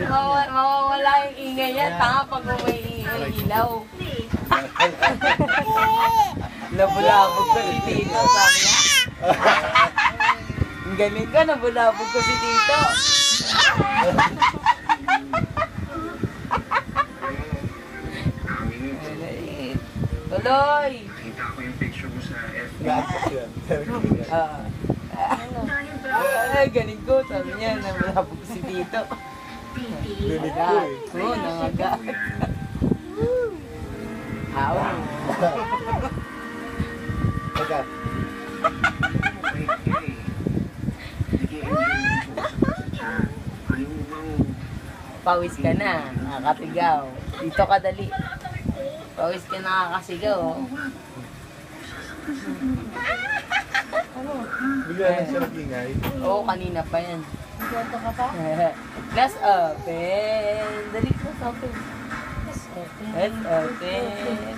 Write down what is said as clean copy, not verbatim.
Mawawala yung ingay yan. Tanga pag may ilaw. Nabulabog ko si Tito, sabi niya. Ang galing ka, nabulabog ko si Tito. Tuloy! Nakita ko yung picture mo sa FB. Galing ko, sabi niya, nabulabog si Tito. Nangagat. Oo, nangagat. Aw. Agad. Pawis ka na, nakakasigaw. Dito ka dali. Pawis ka nakakasigaw. Bigla na siya nag-ingay. Oo, kanina pa yan. Nagwato ka pa? Let's open. Dali, let's open. Let's open.